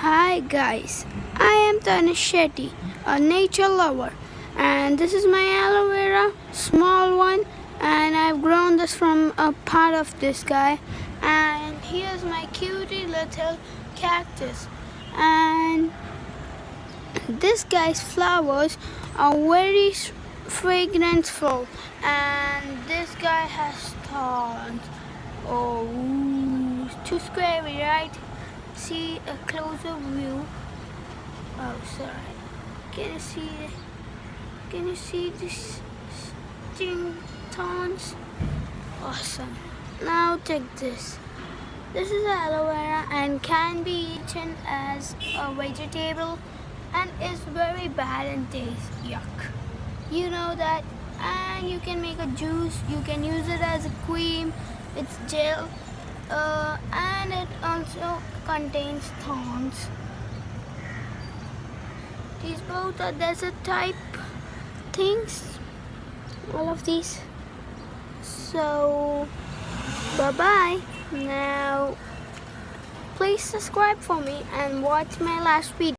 Hi guys, I am Tanish, a nature lover, and this is my aloe vera, small one, and I've grown this from a part of this guy. And here's my cutie little cactus, and this guy's flowers are very fragrantful, and this guy has thorns. Oh, too scary, right? See a closer view. Oh, sorry. Can you see this sting thorns? Awesome. Now check this. This is aloe vera and can be eaten as a vegetable and is very bad and tastes yuck. You know that. And you can make a juice. You can use it as a cream. It's gel. And it also contains thorns. These both are desert type things, all of these. So bye bye. Now please subscribe for me and watch my last video.